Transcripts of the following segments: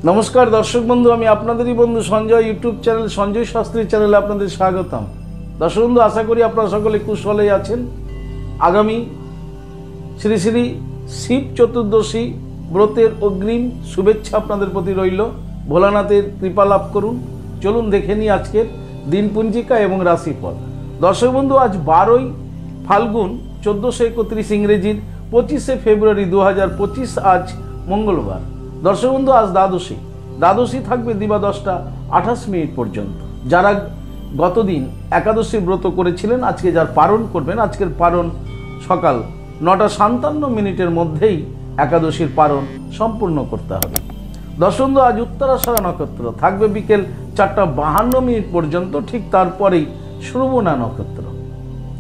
नमस्कार दर्शक बंधु आमी आपनादेरই बंधु संजय यूट्यूब चैनल संजय शास्त्री चैनले आपनादेर स्वागतम। दर्शक बंधु आशा करी आपनारा सकले कुशले आছেন। आगामी श्री श्री शिव चतुर्दशी व्रतेर अग्रिम शुभेच्छा आपनादेर प्रति रइल। भोलानाथेर कृपा लाभ करुन। चलुन देखे निই आजकेर दिनपुंजिका एवं राशिफल। दर्शक बंधु आज 12 फाल्गुन 1431 इंग्रेजिर 25 फेब्रुआरी 2025 आज मंगलवार। दर्शक बंधु आज द्वादशी द्वादशी থাকবে দিবা 10টা 28 মিনিট পর্যন্ত। যারা গতদিন একাদশী ব্রত করেছিলেন আজকে যার পালন করবেন আজকের পালন সকাল 9টা 57 মিনিটের মধ্যেই একাদশীর পালন সম্পূর্ণ করতে হবে। দর্শক বন্ধু আজ উত্তরাষাঢ়া নক্ষত্র থাকবে বিকেল 4টা 52 মিনিট পর্যন্ত। ঠিক তারপরেই শ্রবণা নক্ষত্র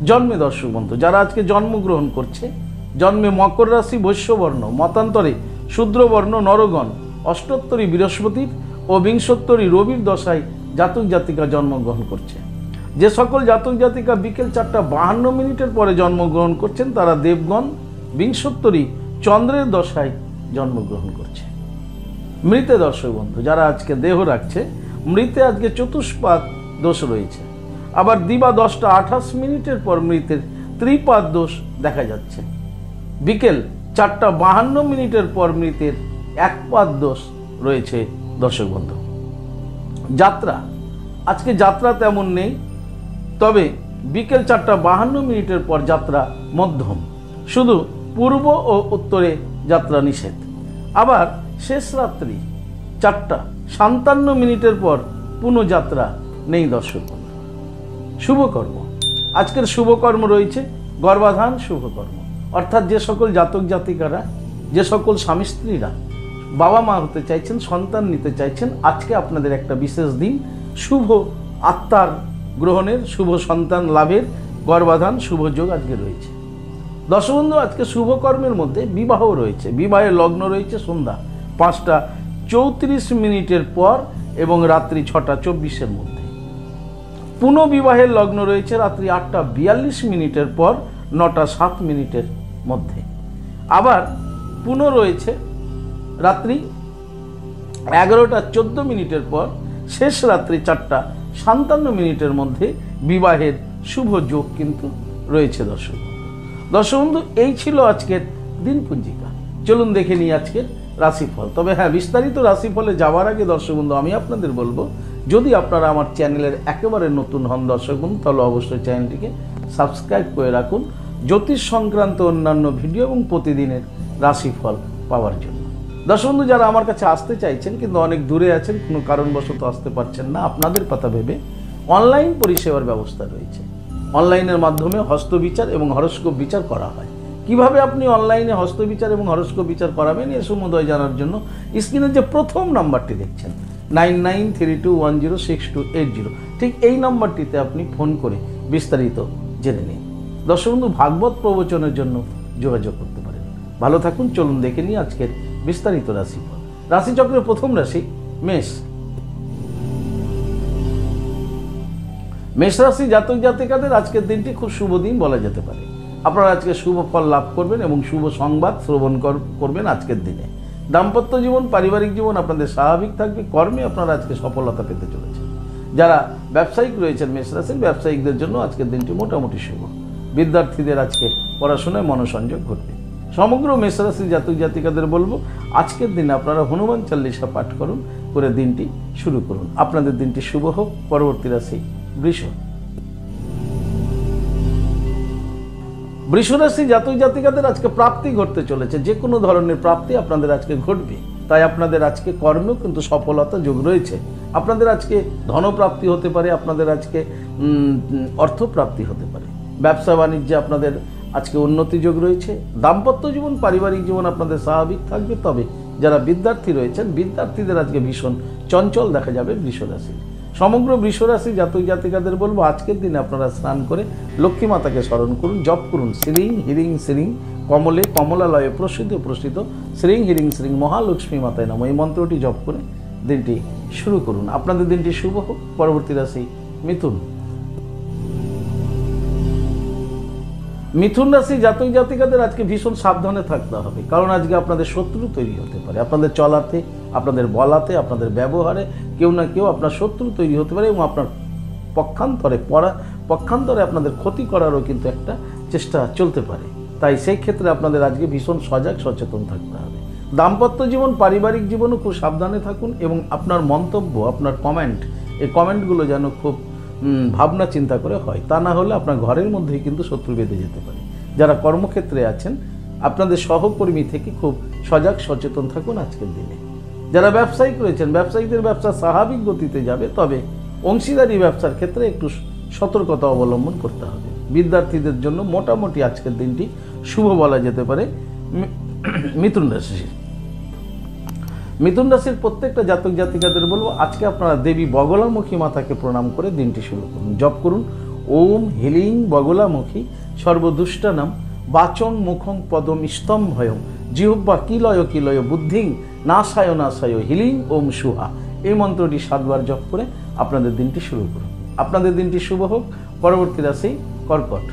জন্মে। দর্শক বন্ধু যারা আজকে জন্মগ্রহণ করছে জন্মে মকর রাশি বৈশ্যবর্ণ মতান্তরে শূদ্রবর্ণ নরগণ অষ্টোত্তরী বৃহস্পতির ও বিংশোত্তরী রবির দশায় জাতক জাতিকা জন্মগ্রহণ করছে। যে সকল জাতক জাতিকা বিকেল 4টা 52 মিনিটের পরে জন্মগ্রহণ করছেন তারা দেবগণ বিংশোত্তরী চন্দ্রের দশায় জন্মগ্রহণ করছে। মৃতে দর্শক বন্ধু যারা আজকে দেহ রাখছে মৃতে আজকে চতুষ্পাদ দোষ রয়েছে। আবার দিবা 10টা 28 মিনিটের পর মৃতের ত্রিপাদ দোষ দেখা যাচ্ছে। বিকেল 4টা 52 মিনিটের পর মৃতের একপাদ দোষ রয়েছে। দর্শক বন্ধু যাত্রা আজকে যাত্রা তেমন নেই, তবে বিকেল 4টা 52 মিনিটের পর যাত্রা মধ্যম, শুধু পূর্ব ও উত্তরে যাত্রা নিষেধ। আবার শেষ রাত্রি 4টা 57 মিনিটের পর পুনঃযাত্রা নেই। দর্শক বন্ধু শুভকর্ম আজকের শুভকর্ম রয়েছে গর্ভাধান শুভকর্ম, অর্থাৎ যে সকল জাতক জাতিকারা যে সকল স্বামী স্ত্রীরা বাবা মা হতে চাইছেন সন্তান নিতে চাইছেন আজকে আপনাদের একটা বিশেষ দিন। শুভ আত্মার গ্রহণের শুভ সন্তান লাভের গর্ভাধান শুভ যোগ আজকে রয়েছে। দর্শক বন্ধু আজকে শুভকর্মের মধ্যে বিবাহ রয়েছে। বিবাহের লগ্ন রয়েছে সন্ধ্যা 5টা 34 মিনিটের পর এবং রাত্রি 6টা 24-এর মধ্যে। পুনঃবিবাহের লগ্ন রয়েছে রাত্রি 8টা 42 মিনিটের পর 9টা 7 মিনিটের মধ্যে। আবার পুনঃ রয়েছে রাত্রি 11টা 14 মিনিটের পর শেষ রাত্রি 4টা 57 মিনিটের মধ্যে বিবাহের শুভ যোগ কিন্তু রয়েছে। দর্শক বন্ধু এই ছিল আজকের দিনপুঞ্জিকা। চলুন দেখে নিই আজকের রাশিফল। তবে হ্যাঁ, বিস্তারিত রাশিফলে যাওয়ার আগে দর্শক বন্ধু আমি আপনাদের বলবো যদি আপনারা আমার চ্যানেলের একেবারে নতুন হন দর্শক বন্ধু তাহলে অবশ্যই চ্যানেলটিকে সাবস্ক্রাইব করে রাখুন জ্যোতিষ সংক্রান্ত অন্যান্য ভিডিও এবং প্রতিদিনের রাশিফল পাওয়ার জন্য। দর্শক বন্ধু যারা আমার কাছে আসতে চাইছেন কিন্তু অনেক দূরে আছেন কোনো কারণবশত আসতে পারছেন না, আপনাদের কথা ভেবে অনলাইন পরিষেবার ব্যবস্থা রয়েছে। অনলাইনের মাধ্যমে হস্তবিচার এবং হরস্কোপ বিচার করা হয়। কিভাবে আপনি অনলাইনে হস্তবিচার এবং হরস্কোপ বিচার করাবেন এর সমুদয় জানার জন্য স্ক্রিনে যে প্রথম নাম্বারটি দেখছেন 9932106280 ঠিক এই নাম্বারটিতে আপনি ফোন করে বিস্তারিত জেনে নিন। দর্শক বন্ধু ভাগবত প্রবচনের জন্য যোগাযোগ করতে পারেন। ভালো থাকুন। চলুন দেখে নিই আজকের বিস্তারিত রাশিফল। রাশিচক্রের প্রথম রাশি মেষ। মেষ রাশি জাতক জাতিকাদের আজকের দিনটি খুব শুভ দিন বলা যেতে পারে। আপনারা আজকে শুভ ফল লাভ করবেন এবং শুভ সংবাদ শ্রবণ করবেন আজকের দিনে। দাম্পত্য জীবন পারিবারিক জীবন আপনাদের স্বাভাবিক থাকবে। কর্মে আপনারা আজকে সফলতা পেতে চলেছেন। যারা ব্যবসায়িক রয়েছেন মেষ রাশির ব্যবসায়িকদের জন্য আজকের দিনটি মোটামুটি শুভ। বিদ্যার্থীদের আজকে পড়াশোনায় মনোসংযোগ ঘটবে। সমগ্র মেষ রাশির জাতক জাতিকাদের বলবো আজকের দিনে আপনারা হনুমান চালিসা পাঠ করুন করে দিনটি শুরু করুন। আপনাদের দিনটি শুভ হোক। পরবর্তী রাশি বৃষ। বৃষ রাশি জাতক জাতিকাদের আজকে প্রাপ্তি ঘটতে চলেছে। যে কোনো ধরনের প্রাপ্তি আপনাদের আজকে ঘটবে, তাই আপনাদের আজকে কর্মেও কিন্তু সফলতা যোগ রয়েছে। আপনাদের আজকে ধনপ্রাপ্তি হতে পারে, আপনাদের আজকে অর্থপ্রাপ্তি হতে পারে। ব্যবসা বাণিজ্যে আপনাদের আজকে উন্নতি যোগ রয়েছে। দাম্পত্য জীবন পারিবারিক জীবন আপনাদের স্বাভাবিক থাকবে। তবে যারা বিদ্যার্থী রয়েছেন বিদ্যার্থীদের আজকে ভীষণ চঞ্চল দেখা যাবে বৃষ রাশি। সমগ্র বৃষ রাশি জাতক জাতিকাদের বলবো আজকের দিনে আপনারা স্নান করে লক্ষ্মী মাতাকে স্মরণ করুন, জপ করুন শ্রীং হিরিং শ্রীং কমলে কমলালয়ে প্রসিদ্ধ শ্রীং হিরিং শ্রীং মহালক্ষ্মী মাতায় নমঃ এই মন্ত্রটি জপ করে দিনটি শুরু করুন। আপনাদের দিনটি শুভ হোক। পরবর্তী রাশি মিথুন। মিথুন রাশি জাতক জাতিকাদের আজকে ভীষণ সাবধানে থাকতে হবে, কারণ আজকে আপনাদের শত্রু তৈরি হতে পারে। আপনাদের চলাতে আপনাদের বলাতে, আপনাদের ব্যবহারে কেউ না কেউ আপনার শত্রু তৈরি হতে পারে এবং আপনার পক্ষান্তরে আপনাদের ক্ষতি করারও কিন্তু একটা চেষ্টা চলতে পারে। তাই সেই ক্ষেত্রে আপনাদের আজকে ভীষণ সজাগ সচেতন থাকতে হবে। দাম্পত্য জীবন, পারিবারিক জীবনও খুব সাবধানে থাকুন এবং আপনার মন্তব্য, আপনার কমেন্ট, এই কমেন্টগুলো যেন খুব ভাবনা চিন্তা করে হয়, তা না হলে আপনার ঘরের মধ্যেই কিন্তু শত্রু বেঁধে যেতে পারে। যারা কর্মক্ষেত্রে আছেন আপনাদের সহকর্মী থেকে খুব সজাগ সচেতন থাকুন আজকের দিনে। যারা ব্যবসায়িক রয়েছেন, ব্যবসায়ীদের ব্যবসা স্বাভাবিক গতিতে যাবে, তবে অংশীদারি ব্যবসার ক্ষেত্রে একটু সতর্কতা অবলম্বন করতে হবে। বিদ্যার্থীদের জন্য মোটামুটি আজকের দিনটি শুভ বলা যেতে পারে। মিথুন রাশির প্রত্যেকটা জাতক জাতিকাদের বলবো আজকে আপনারা দেবী বগলামুখী মাতাকে প্রণাম করে দিনটি শুরু করুন। জপ করুন ওম হিলিং বগলামুখী সর্বদুষ্টানাম বাচং মুখং পদম স্তম্ভয়ম জিহ্বা কিলয় বুদ্ধিং নাশায় হিলিং ওম সুহা। এই মন্ত্রটি 7 বার জপ করে আপনাদের দিনটি শুরু করুন। আপনাদের দিনটি শুভ হোক। পরবর্তী রাশি কর্কট।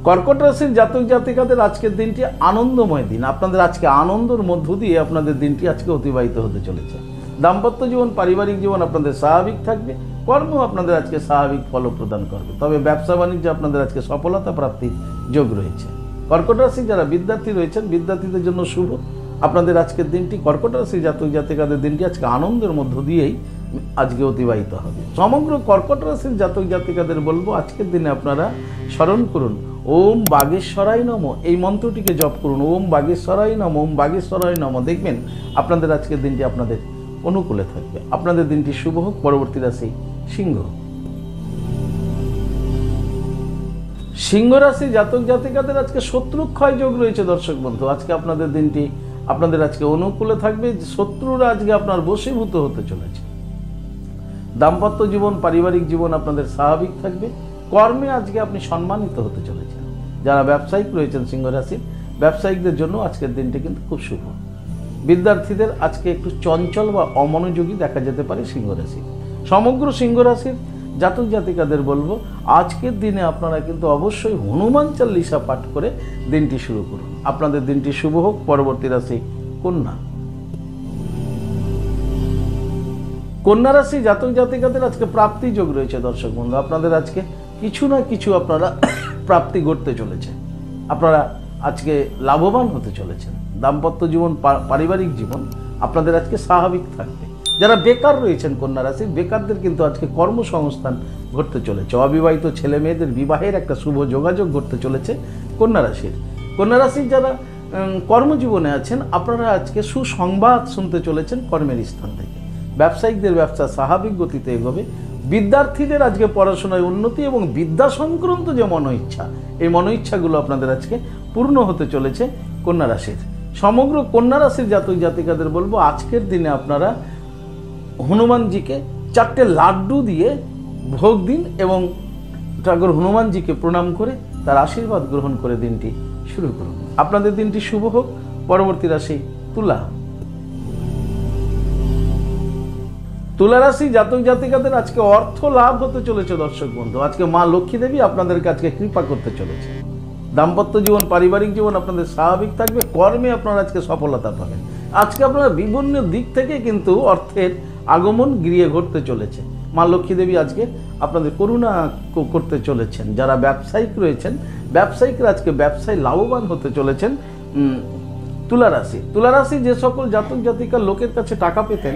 কর্কট রাশির জাতক জাতিকাদের আজকের দিনটি আনন্দময় দিন। আপনাদের আজকে আনন্দের মধ্য দিয়ে আপনাদের দিনটি আজকে অতিবাহিত হতে চলেছে। দাম্পত্য জীবন, পারিবারিক জীবন আপনাদের স্বাভাবিক থাকবে। কর্ম আপনাদের আজকে স্বাভাবিক ফল প্রদান করবে। তবে ব্যবসা বাণিজ্যে আপনাদের আজকে সফলতা প্রাপ্তির যোগ রয়েছে। কর্কট রাশি যারা বিদ্যার্থী রয়েছেন, বিদ্যার্থীদের জন্য শুভ আপনাদের আজকের দিনটি। কর্কট রাশি জাতক জাতিকাদের দিনটি আজকে আনন্দের মধ্য দিয়েই আজকে অতিবাহিত হবে। সমগ্র কর্কট রাশির জাতক জাতিকাদের বলবো আজকের দিনে আপনারা স্মরণ করুন ওম বাগেশ্বরায় নমঃ। এই মন্ত্রটিকে জপ করুন ওম বাগেশ্বরায় নমঃ, ওম বাগেশ্বরায় নমঃ। দেখবেন আপনাদের আজকের দিনটি আপনাদের অনুকূলে থাকবে। আপনাদের দিনটি শুভ হোক। পরবর্তী রাশি সিংহ। সিংহ রাশি জাতক জাতিকাদের আজকে শত্রুক্ষয় যোগ রয়েছে। দর্শক বন্ধু, আজকে আপনাদের দিনটি আপনাদের আজকে অনুকূলে থাকবে। শত্রুরা আজকে আপনার বশীভূত হতে চলেছে। দাম্পত্য জীবন, পারিবারিক জীবন আপনাদের স্বাভাবিক থাকবে। কর্মে আজকে আপনি সম্মানিত হতে চলেছেন। যারা ব্যবসায়িক রয়েছেন সিংহ রাশির, ব্যবসায়িকদের জন্য আজকের দিনটি কিন্তু খুব শুভ। বিদ্যার্থীদের আজকে একটু চঞ্চল বা অমনোযোগী দেখা যেতে পারে সিংহ রাশি। সমগ্র সিংহ রাশির জাতক জাতিকাদের বলবো আজকের দিনে আপনারা কিন্তু অবশ্যই হনুমান চালিসা পাঠ করে দিনটি শুরু করুন। আপনাদের দিনটি শুভ হোক। পরবর্তী রাশি কন্যা। কন্যা রাশি জাতক জাতিকাদের আজকে প্রাপ্তি যোগ রয়েছে। দর্শক বন্ধু, আপনাদের আজকে কিছু না কিছু আপনারা প্রাপ্তি ঘটতে চলেছে। আপনারা আজকে লাভবান হতে চলেছেন। দাম্পত্য জীবন, পারিবারিক জীবন আপনাদের আজকে স্বাভাবিক থাকবে। যারা বেকার রয়েছেন কন্যা রাশির, বেকারদের কিন্তু আজকে কর্মসংস্থান ঘটতে চলেছে। অবিবাহিত ছেলে মেয়েদের বিবাহের একটা শুভ যোগাযোগ ঘটতে চলেছে কন্যা রাশির। কন্যা রাশির যারা কর্মজীবনে আছেন, আপনারা আজকে সুসংবাদ শুনতে চলেছেন কর্মের স্থান থেকে। ব্যবসায়িকদের ব্যবসা স্বাভাবিক গতিতে এগোবে। বিদ্যার্থীদের আজকে পড়াশোনায় উন্নতি এবং বিদ্যা সংক্রান্ত যে মনোইচ্ছা, এই মনোইচ্ছাগুলো আপনাদের আজকে পূর্ণ হতে চলেছে কন্যা রাশির। সমগ্র কন্যা রাশির জাতক জাতিকাদের বলবো আজকের দিনে আপনারা হনুমানজিকে 4টে লাড্ডু দিয়ে ভোগ দিন এবং ঠাকুর হনুমানজিকে প্রণাম করে তার আশীর্বাদ গ্রহণ করে দিনটি শুরু করুন। আপনাদের দিনটি শুভ হোক। পরবর্তী রাশি তুলা। তুলা রাশি জাতক জাতিকাদের আজকে অর্থ লাভ হতে চলেছে। দর্শক বন্ধু, আজকে মা লক্ষ্মী দেবী আপনাদের কাছে কৃপা করতে চলেছে। দাম্পত্য জীবন, পারিবারিক জীবন আপনাদের স্বাভাবিক থাকবে। কর্মে আপনারা আজকে সফলতা পাবেন। আজকে আপনারা বিভিন্ন দিক থেকে কিন্তু অর্থের আগমন গৃহে ঘটতে চলেছে। মা লক্ষ্মী দেবী আজকে আপনাদের করুণা করতে চলেছেন। যারা ব্যবসায়িক রয়েছেন, ব্যবসায়িকরা আজকে ব্যবসায় লাভবান হতে চলেছেন। তুলা রাশি যে সকল জাতক জাতিকার লোকের কাছে টাকা পেতেন,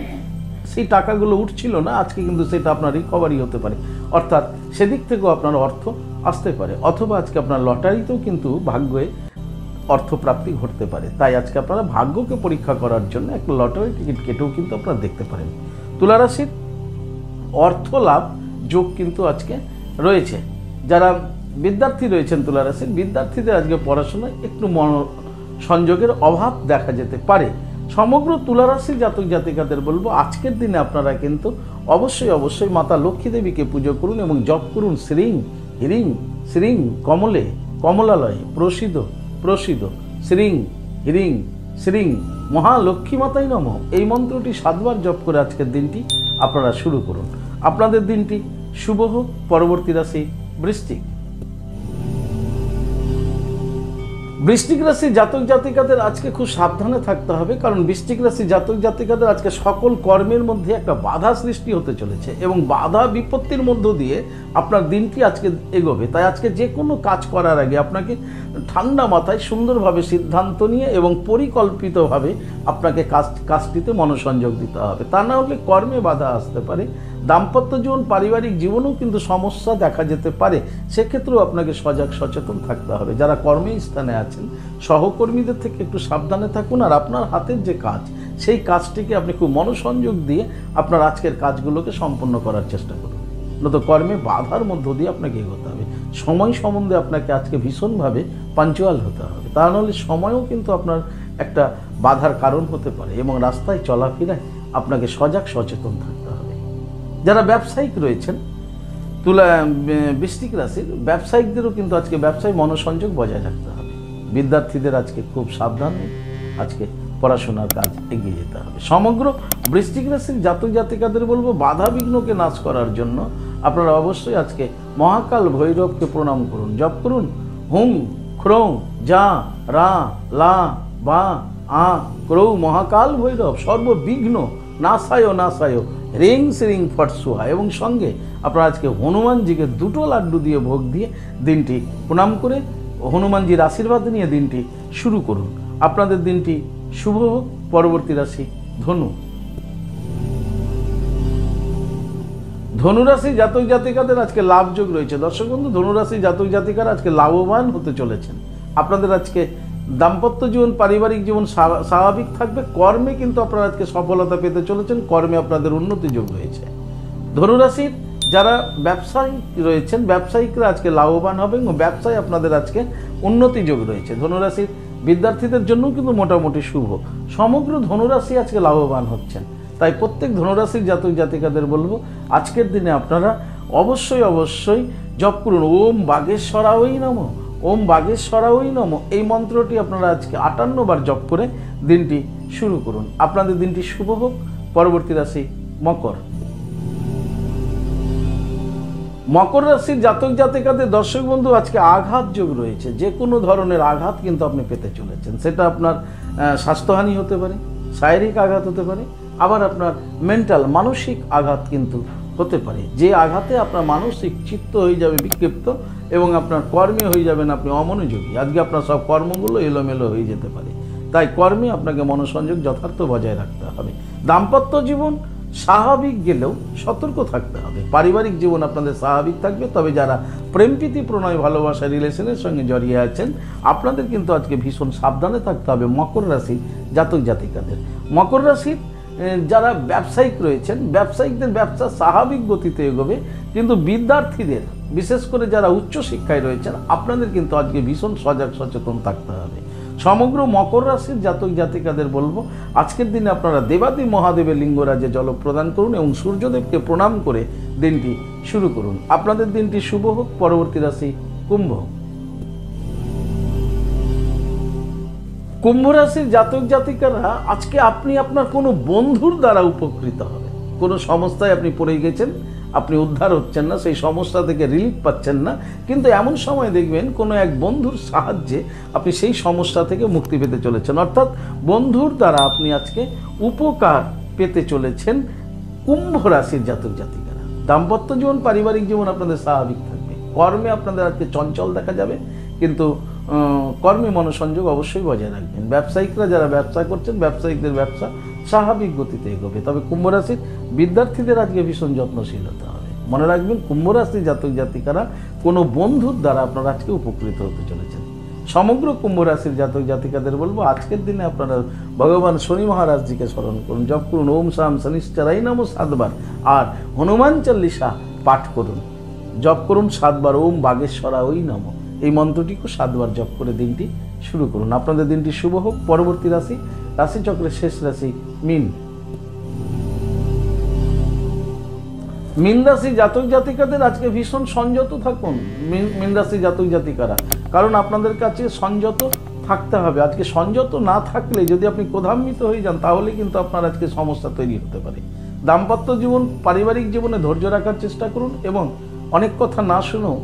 সেই টাকাগুলো উঠছিল না, আজকে কিন্তু সেটা আপনার রিকভারি হতে পারে। অর্থাৎ সেদিক থেকেও আপনার অর্থ আসতে পারে। অথবা আজকে আপনার লটারিতেও কিন্তু ভাগ্যে অর্থপ্রাপ্তি ঘটতে পারে। তাই আজকে আপনারা ভাগ্যকে পরীক্ষা করার জন্য একটা লটারি টিকিট কেটেও কিন্তু আপনারা দেখতে পারেন। তুলা রাশির অর্থ লাভ যোগ কিন্তু আজকে রয়েছে। যারা বিদ্যার্থী রয়েছেন তুলা রাশির, বিদ্যার্থীদের আজকে পড়াশোনায় একটু সংযোগের অভাব দেখা যেতে পারে। সমগ্র তুলা রাশির জাতক জাতিকাদের বলবো আজকের দিনে আপনারা কিন্তু অবশ্যই মাতা লক্ষ্মী দেবীকে পুজো করুন এবং জপ করুন শ্রীং হ্রিং শ্রীং কমলে কমলালয়ে প্রসিদ শ্রীং হ্রিং শ্রীং মহালক্ষ্মী মাতাই নমঃ। এই মন্ত্রটি 7 বার জপ করে আজকের দিনটি আপনারা শুরু করুন। আপনাদের দিনটি শুভ হোক। পরবর্তী রাশি বৃশ্চিক। বৃশ্চিক রাশি জাতক জাতিকাদের আজকে খুব সাবধানে থাকতে হবে, কারণ বৃশ্চিক রাশি জাতক জাতিকাদের আজকে সকল কর্মের মধ্যে একটা বাধা সৃষ্টি হতে চলেছে এবং বাধা বিপত্তির মধ্য দিয়ে আপনার দিনটি আজকে এগোবে। তাই আজকে যে কোনো কাজ করার আগে আপনাকে ঠান্ডা মাথায় সুন্দরভাবে সিদ্ধান্ত নিয়ে এবং পরিকল্পিতভাবে আপনাকে কাজটিতে মনোসংযোগ দিতে হবে, তা না হলে কর্মে বাধা আসতে পারে। দাম্পত্য জীবন, পারিবারিক জীবনেও কিন্তু সমস্যা দেখা যেতে পারে, সেক্ষেত্রেও আপনাকে সজাগ সচেতন থাকতে হবে। যারা কর্মস্থানে আছেন সহকর্মীদের থেকে একটু সাবধানে থাকুন, আর আপনার হাতের যে কাজ সেই কাজটিকে আপনি খুব মনোসংযোগ দিয়ে আপনার আজকের কাজগুলোকে সম্পন্ন করার চেষ্টা করুন, নয়তো কর্মে বাধার মধ্য দিয়ে আপনাকে এগোতে হবে। সময় সম্বন্ধে আপনাকে আজকে ভীষণভাবে পাঞ্চুয়াল হতে হবে, তা নাহলে সময়ও কিন্তু আপনার একটা বাধার কারণ হতে পারে এবং রাস্তায় চলাফেরায় আপনাকে সজাগ সচেতন থাকতে হবে। যারা ব্যবসায়িক রয়েছেন বৃশ্চিক রাশির ব্যবসায়িকদেরও কিন্তু আজকে ব্যবসায় মনোসংযোগ বজায় রাখতে হবে। বিদ্যার্থীদের আজকে খুব সাবধানে আজকে পড়াশোনার কাজ এগিয়ে যেতে হবে। সমগ্র বৃশ্চিক রাশির জাতক জাতিকাদের বলবো, বাধা বিঘ্নকে নাশ করার জন্য আপনারা অবশ্যই আজকে মহাকাল ভৈরবকে প্রণাম করুন, জপ করুন হুম খ্রৌ যা রা লা বা আ ক্রৌ মহাকাল ভৈরব সর্ববিঘ্ন নাশায় নাশায় রিং শ্রিং ফট সুহা, এবং সঙ্গে আপনারা আজকে হনুমানজিকে 2টো লাড্ডু দিয়ে ভোগ দিয়ে দিনটি প্রণাম করে হনুমানজির আশীর্বাদ নিয়ে দিনটি শুরু করুন। আপনাদের দিনটি শুভ হোক। পরবর্তী রাশি ধনু। ধনুরাশি জাতক জাতিকাদের আজকে লাভযোগ রয়েছে। দর্শক বন্ধু, ধনুরাশি জাতক জাতিকারা আজকে লাভবান হতে চলেছেন। আপনাদের আজকে দাম্পত্য জীবন, পারিবারিক জীবন স্বাভাবিক থাকবে। কর্মে কিন্তু আপনারা আজকে সফলতা পেতে চলেছেন, কর্মে আপনাদের উন্নতি যোগ রয়েছে। ধনুরাশির যারা ব্যবসায়িক রয়েছেন ব্যবসায়িকরা আজকে লাভবান হবে এবং ব্যবসায় আপনাদের আজকে উন্নতি যোগ রয়েছে। ধনুরাশির বিদ্যার্থীদের জন্য কিন্তু মোটামুটি শুভ। সমগ্র ধনুরাশি আজকে লাভবান হচ্ছেন। তাই প্রত্যেক ধনুরাশির জাতক জাতিকাদের বলবো, আজকের দিনে আপনারা অবশ্যই জপ করুন ওম বাগেশ্বরায় নমঃ, ওম বাগেশ্বরায় নমঃ। এই মন্ত্রটি আপনারা আজকে 58 বার জপ করে দিনটি শুরু করুন। আপনাদের দিনটি শুভ হোক। পরবর্তী রাশি মকর। মকর রাশির জাতক জাতিকাদের দর্শক বন্ধু আজকে আঘাত যোগ রয়েছে। যে কোনো ধরনের আঘাত কিন্তু আপনি পেতে চলেছেন। সেটা আপনার স্বাস্থ্যহানি হতে পারে, শারীরিক আঘাত হতে পারে, আবার আপনার মেন্টাল মানসিক আঘাত কিন্তু হতে পারে, যে আঘাতে আপনার মানসিক চিত্ত হয়ে যাবে বিক্ষিপ্ত এবং আপনার কর্মে হয়ে যাবেন আপনি অমনোযোগী। আজকে আপনার সব কর্মগুলো এলোমেলো হয়ে যেতে পারে। তাই কর্মে আপনাকে মনোসংযোগ যথার্থ বজায় রাখতে হবে। দাম্পত্য জীবন স্বাভাবিক গেলেও সতর্ক থাকতে হবে। পারিবারিক জীবন আপনাদের স্বাভাবিক থাকবে, তবে যারা প্রেমপ্রীতি প্রণয় ভালোবাসা রিলেশনের সঙ্গে জড়িয়ে আছেন আপনাদের কিন্তু আজকে ভীষণ সাবধানে থাকতে হবে। মকর রাশি জাতক জাতিকাদের, মকর রাশির যারা ব্যবসায়িক রয়েছেন ব্যবসায়িকদের ব্যবসা স্বাভাবিক গতিতে এগোবে, কিন্তু বিদ্যার্থীদের বিশেষ করে যারা উচ্চশিক্ষায় রয়েছেন আপনাদের কিন্তু আজকে ভীষণ সজাগ সচেতন থাকতে হবে। সমগ্র মকর রাশির জাতক জাতিকাদের বলবো, আজকের দিনে আপনারা দেবাদি মহাদেবের লিঙ্গরাজে জল প্রদান করুন এবং সূর্যদেবকে প্রণাম করে দিনটি শুরু করুন। আপনাদের দিনটি শুভ হোক। পরবর্তী রাশি কুম্ভ। কুম্ভ রাশির জাতক জাতিকারা আজকে আপনি আপনার কোনো বন্ধুর দ্বারা উপকৃত হবেন। কোনো সমস্যায় আপনি পড়ে গেছেন, আপনি উদ্ধার হচ্ছেন না, সেই সমস্যা থেকে রিলিফ পাচ্ছেন না, কিন্তু এমন সময় দেখবেন কোনো এক বন্ধুর সাহায্যে আপনি সেই সমস্যা থেকে মুক্তি পেতে চলেছেন। অর্থাৎ বন্ধুর দ্বারা আপনি আজকে উপকার পেতে চলেছেন কুম্ভ রাশির জাতক জাতিকারা। দাম্পত্য জীবন, পারিবারিক জীবন আপনাদের স্বাভাবিক থাকবে। কর্মে আপনাদের আজকে চঞ্চল দেখা যাবে, কিন্তু কর্মে মনোসংযোগ অবশ্যই বজায় রাখবেন। ব্যবসায়িকরা যারা ব্যবসা করছেন ব্যবসায়িকদের ব্যবসা স্বাভাবিক গতিতে এগোবে। তবে কুম্ভ রাশির বিদ্যার্থীদের আজকে ভীষণ যত্নশীল হতে হবে। মনে রাখবেন, কুম্ভ রাশির জাতক জাতিকারা কোনো বন্ধুর দ্বারা আপনারা আজকে উপকৃত হতে চলেছেন। সমগ্র কুম্ভ রাশির জাতক জাতিকাদের বলবো, আজকের দিনে আপনারা ভগবান শনি মহারাজজিকে স্মরণ করুন, জপ করুন ওম শাম শনিশ্চরায় নমঃ 7 বার, আর হনুমান চল্লিশা পাঠ করুন, জপ করুন 7 বার ওম বাগেশ্বরায় নমঃ। এই মন্ত্রটিকে 7 বার জপ করে দিনটি শুরু করুন। আপনাদের দিনটি শুভ হোক। পরবর্তী রাশি রাশিচক্রের শেষ রাশি মীন। মীন রাশি জাতক জাতিকাদের আজকে ভীষণ সংযত থাকুন মীন রাশি জাতক জাতিকারা, কারণ আপনাদের কাছে সংযত থাকতে হবে। আজকে সংযত না থাকলে যদি আপনি ক্রোধান্বিত হয়ে যান তাহলে কিন্তু আপনার আজকে সমস্যা তৈরি হতে পারে। দাম্পত্য জীবন, পারিবারিক জীবনে ধৈর্য রাখার চেষ্টা করুন এবং অনেক কথা না শুনেও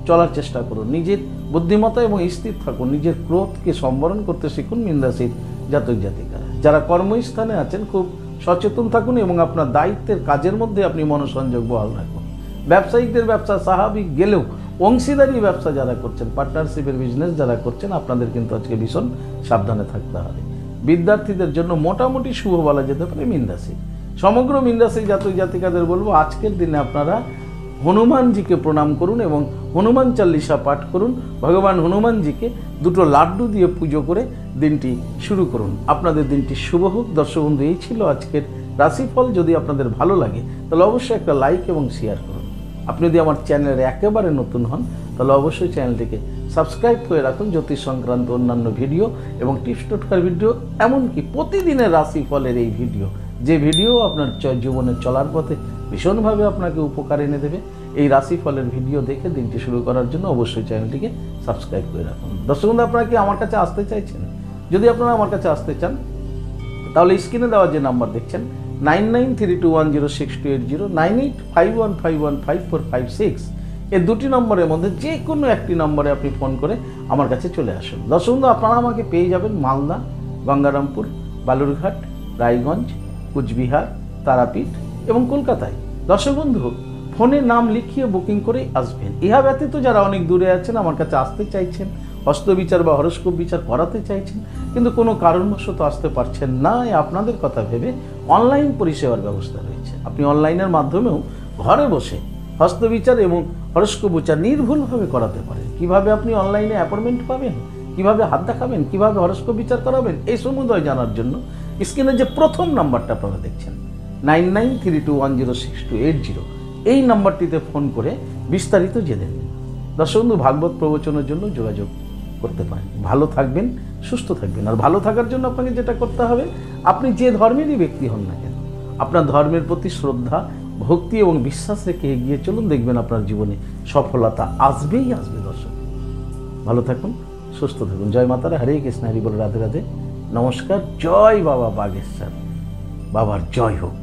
চলার চেষ্টা করুন। নিজের বুদ্ধিমত্তা এবং স্থির থাকুন, নিজের ক্রোধকে সম্বরণ করতে শিখুন মীন রাশির জাতক জাতিকারা। যারা কর্মস্থানে আছেন খুব সচেতন থাকুন এবং আপনার দায়িত্বের কাজের মধ্যে আপনি মনোসংযোগ বহাল রাখুন। ব্যবসায়িকদের ব্যবসা স্বাভাবিক গেলেও অংশীদারি ব্যবসা যারা করছেন, পার্টনারশিপের বিজনেস যারা করছেন, আপনাদের কিন্তু আজকে ভীষণ সাবধানে থাকতে হবে। বিদ্যার্থীদের জন্য মোটামুটি শুভ বলা যেতে পারে মীন রাশি। সমগ্র মীন রাশির জাতক জাতিকাদের বলবো আজকের দিনে আপনারা হনুমানজিকে প্রণাম করুন এবং হনুমান চাল্লিশা পাঠ করুন। ভগবান হনুমানজিকে দুটো লাড্ডু দিয়ে পুজো করে দিনটি শুরু করুন। আপনাদের দিনটি শুভ হোক। দর্শক বন্ধু, এই ছিল আজকের রাশিফল। যদি আপনাদের ভালো লাগে তাহলে অবশ্যই একটা লাইক এবং শেয়ার করুন। আপনি যদি আমার চ্যানেলে একেবারে নতুন হন তাহলে অবশ্যই চ্যানেলটিকে সাবস্ক্রাইব করে রাখুন। জ্যোতিষ সংক্রান্ত অন্যান্য ভিডিও এবং টিপস টোটকার ভিডিও, এমনকি প্রতিদিনের রাশিফলের এই ভিডিও, যে ভিডিও আপনার জীবনে চলার পথে ভীষণভাবে আপনাকে উপকার এনে দেবে, এই রাশিফলের ভিডিও দেখে দিনটি শুরু করার জন্য অবশ্যই চ্যানেলটিকে সাবস্ক্রাইব করে রাখুন। দর্শক বন্ধু, আপনারা কি আমার কাছে আসতে চাইছেন? যদি আপনারা আমার কাছে আসতে চান তাহলে স্ক্রিনে দেওয়া যে নাম্বার দেখছেন 9932106280, 9851515456, এই দুটি নম্বরের মধ্যে যে কোনো একটি নম্বরে আপনি ফোন করে আমার কাছে চলে আসুন। দর্শক বন্ধু, আপনারা আমাকে পেয়ে যাবেন মালদা, গঙ্গারামপুর, বালুরঘাট, রায়গঞ্জ, কুচবিহার, তারাপীঠ এবং কলকাতায়। দর্শক বন্ধু, ফোনে নাম লিখিয়ে বুকিং করে আসবেন। ইহা ব্যতীত যারা অনেক দূরে আছেন, আমার কাছে আসতে চাইছেন, হস্তবিচার বা হরস্কোপ বিচার করাতে চাইছেন, কিন্তু কোনো কারণবশত আসতে পারছেন না, আপনাদের কথা ভেবে অনলাইন পরিষেবার ব্যবস্থা রয়েছে। আপনি অনলাইনের মাধ্যমেও ঘরে বসে হস্তবিচার এবং হরস্কোপ বিচার নির্ভুলভাবে করাতে পারেন। কিভাবে আপনি অনলাইনে অ্যাপয়েন্টমেন্ট পাবেন, কিভাবে হাত দেখাবেন, কিভাবে হরস্কোপ বিচার করাবেন, এই সমুদয় জানার জন্য স্ক্রিনে যে প্রথম নাম্বারটা আপনারা দেখছেন 9932106280, এই নাম্বারটিতে ফোন করে বিস্তারিত জেনে নিন। দর্শক বন্ধু, ভাগবত প্রবচনের জন্য যোগাযোগ করতে পারেন। ভালো থাকবেন, সুস্থ থাকবেন। আর ভালো থাকার জন্য আপনাকে যেটা করতে হবে, আপনি যে ধর্মেরই ব্যক্তি হন না কেন, আপনার ধর্মের প্রতি শ্রদ্ধা, ভক্তি এবং বিশ্বাস রেখে এগিয়ে চলুন। দেখবেন আপনার জীবনে সফলতা আসবেই আসবে। দর্শক, ভালো থাকুন, সুস্থ থাকুন। জয় মাতারা, হরে কৃষ্ণ, হরি বল, রাধে রাধে, নমস্কার। জয় বাবা বাগেশ্বর, বাবার জয় হোক।